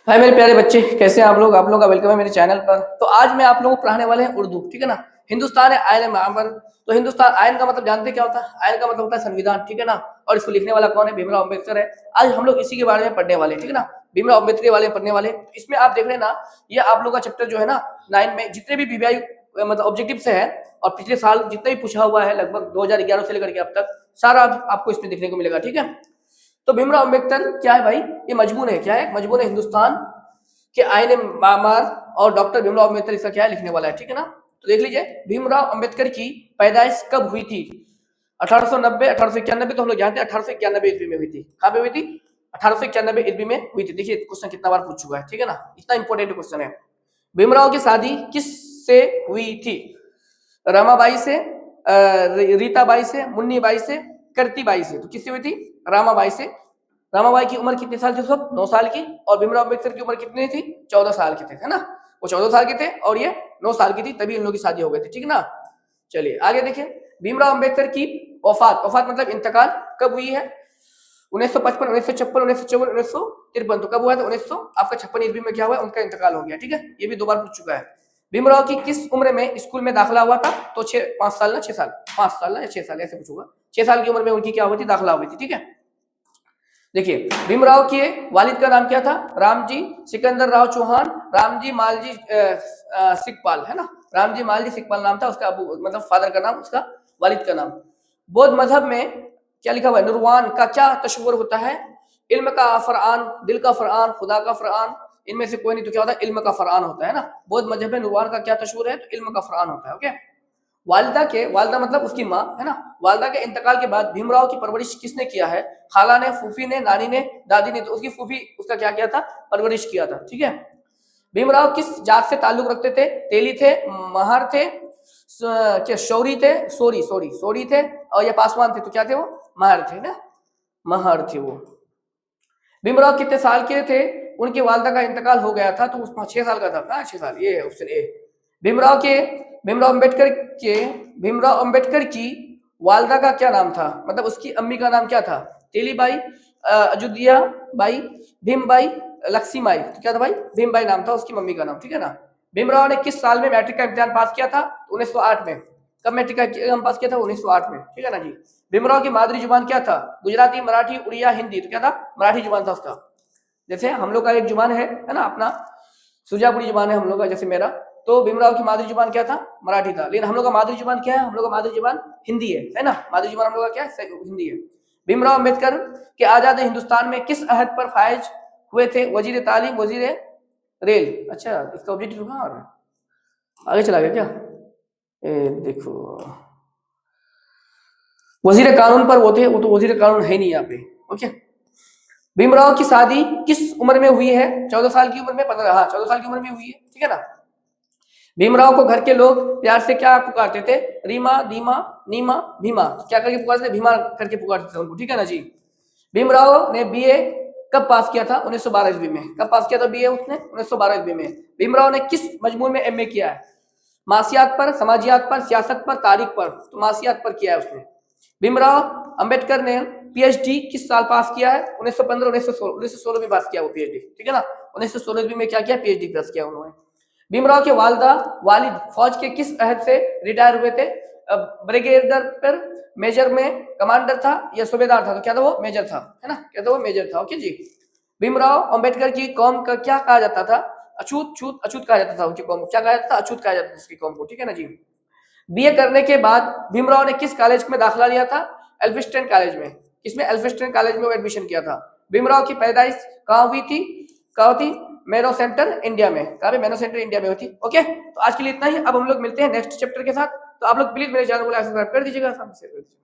हाय मेरे प्यारे बच्चे, कैसे हैं आप लोग? आप लोगों का वेलकम है मेरे चैनल पर। तो आज मैं आप लोगों को पढ़ाने वाले हैं उर्दू, ठीक है ना। हिंदुस्तान है आयन मामर। तो हिंदुस्तान आयन का मतलब जानते हैं क्या होता है? आयन का मतलब होता है संविधान, ठीक है ना। और इसको लिखने वाला कौन है? भीमराव अम्बेडकर है। आज हम लोग इसी के बारे में पढ़ने वाले, ठीक है ना। भीमराव अम्बेडकर के बारे में पढ़ने वाले। इसमें आप देख रहे हैं ना, ये आप लोग का चैप्टर जो है ना 9 में जितने भी बीबीआई मतलब ऑब्जेक्टिव से है और पिछले साल जितना भी पूछा हुआ है लगभग 2011 से लेकर के अब तक सारा आपको इसमें देखने को मिलेगा, ठीक है। तो भीमराव अम्बेडकर क्या है भाई? ये मजमून है, क्या है? मजमून है हिंदुस्तान कि आईने मामार और डॉक्टर भीमराव अम्बेडकर इसका क्या है लिखने वाला है, ठीक है ना। तो देख लीजिए, भीमराव अम्बेडकर की पैदाइश कब हुई थी? 1890, 1891। तो हम लोग जानते हैं 1891 ईस्वी में हुई थी। कहाँ पे हुई थी? 1891 ईस्वी में हुई थी। देखिए क्वेश्चन कितना बार पूछ चुका है, ठीक है ना, इतना इंपॉर्टेंट क्वेश्चन है। भीमराव की शादी किस से हुई थी? रामाबाई से, रीताबाई से, मुन्नीबाई से, करतीबाई से। तो किससे हुई थी? रामाबाई से। रामाबाई की उम्र कितने साल थी उस वक्त? 9 साल की। और भीमराव अम्बेडकर की उम्र कितनी थी? 14 साल की थे, है ना। वो 14 साल के थे और ये 9 साल की थी, तभी इन लोगों की शादी हो गई थी, ठीक है ना। चलिए आगे देखिए, भीमराव अम्बेडकर की वफात, वफात मतलब इंतकाल कब हुई है? 1955, 1956, 1954, 1953। तो कब हुआ था? 1900 आपका 56 ईस्वी में क्या हुआ? उनका इंतकाल हो गया, ठीक है। ये भी 2 बार पूछ चुका है। भीमराव की किस उम्र में स्कूल में दाखिला हुआ था? तो 5 साल ना 6 साल, 5 साल ना या 6 साल ऐसे पूछूंगा। 6 साल की उम्र में उनकी क्या हुई थी? दाखिला हुई थी, ठीक है। देखिए, भीमराव के वालिद का नाम क्या था? रामजी सिकंदर राव चौहान, रामजी मालजी सिकपाल, है ना। रामजी मालजी सिकपाल नाम था उसका, अबू मतलब फादर का नाम, उसका वालिद का नाम। बौद्ध मजहब में क्या लिखा हुआ है? नुरवान का क्या तशव्वुर होता है? इल्म का फरआन, दिल का फरआन, खुदा का फरआन। इनमें से कोई नहीं तो क्या होता है? इल्म का फरआन होता है ना। बौद्ध मजहब में नुरवान का क्या तशव्वुर है? तो इल्म का फरआन होता है, ओके। वालिदा मतलब उसकी माँ, है ना। वालिदा के इंतकाल के बाद भीमराव की परवरिश किसने किया है? खाला ने, फूफी ने, नानी ने, दादी ने। तो उसकी फूफी उसका क्या किया था? परवरिश किया था, ठीक है। भीमराव किस जात से ताल्लुक रखते थे? तेली थे, महार थे, क्या शौरी थे, सोरी थे, और ये पासवान थे। तो क्या थे वो? महार थे ना, महार थे वो। भीमराव कितने साल के थे? उनकी वालिदा का इंतकाल हो गया था तो उसमें 6 साल का था ना, 6 साल। ये ऑप्शन ए। भीमराव के भीमराव अम्बेडकर के भीमराव अम्बेडकर की वालिदा का क्या नाम था? मतलब उसकी अम्मी का नाम क्या था? तेलीबाई, अयोध्या बाई, भीमबाई, लक्ष्मीबाई। तो क्या था भाई? भीमबाई नाम था उसकी मम्मी का नाम, ठीक है ना। भीमराव ने किस साल में मैट्रिक का इम्तिहान पास किया था? 1908 में। कब मैट्रिक का एग्जाम पास किया था? 1908 में, ठीक है ना जी। भीमराव की मादरी जुबान क्या था? गुजराती, मराठी, उड़िया, हिंदी। तो क्या था? मराठी जुबान था उसका। जैसे हम लोग का एक जुबान है ना अपना, सुजापुरी जुबान है हम लोग का, जैसे मेरा। तो भीमराव की मादरी जुबान क्या था? मराठी था। लेकिन हम लोग का मादरी जुबान क्या है? हम लोग का मादरी जुबान हिंदी है ना। मादरी जुबान हम लोग का क्या है? हिंदी है। भीमराव अम्बेडकर के आजाद हिंदुस्तान में किस अहद पर फायज हुए थे? वजीर तालीम, वजीर रेल। अच्छा, इसका ऑब्जेक्टिव कहाँ आ रहा है? आगे चला गया क्या? देखो, वजीर कानून पर वो थे, वो तो वजीर कानून है नहीं यहाँ पे, ओके। भीमराव की शादी किस उम्र में हुई है? 14 साल की उम्र में, 15, हाँ 14 साल की उम्र में हुई है, ठीक है ना। भीमराव को घर के लोग प्यार से क्या पुकारते थे? रीमा, दीमा, नीमा, भीमा। क्या करके पुकारते थे? भीमा करके पुकारते थे उनको, ठीक है ना जी। भीमराव ने बीए कब पास किया था? 1912 ईस्वी में। कब पास किया था बीए उसने? 1912 ईस्वी में। भीमराव ने किस मजमून में एमए किया है? मासियात पर, समाजियात पर, सियासत पर, तारीख पर। तो मासियात पर किया है उसने। भीमराव अंबेडकर ने पीएचडी किस साल पास किया है? 1915, 1916, 1916 में पास किया वो पीएचडी, ठीक है ना। 1916 में क्या किया? पीएचडी पास किया उन्होंने। भीमराव के वालिद फौज के किस अहद से रिटायर हुए थे? ब्रिगेडियर पर, मेजर में कमांडर था या सूबेदार था? तो क्या था वो? मेजर था, है ना। क्या था वो? मेजर था, ओके जी। भीमराव अंबेडकर की कौम का क्या कहा जाता था? अछूत, छूत, अछूत कहा जाता था उनकी कौम को। क्या कहा जाता था? अछूत कहा जाता था उसकी कौम को, ठीक है ना जी। बीए करने के बाद भीमराव ने किस कॉलेज में दाखिला लिया था? एल्फिस्टन कॉलेज में। किसमें? एल्फिस्टन कॉलेज में वो एडमिशन किया था। भीमराव की पैदाइश कहाँ हुई थी? कहाँ थी? मैनो सेंटर इंडिया में। कहाँ पे? मैनो सेंटर इंडिया में होती, ओके। तो आज के लिए इतना ही। अब हम लोग मिलते हैं नेक्स्ट चैप्टर के साथ। तो आप लोग प्लीज मेरे चैनल को सब्सक्राइब कर दीजिएगा, साथ में शेयर कर दीजिएगा।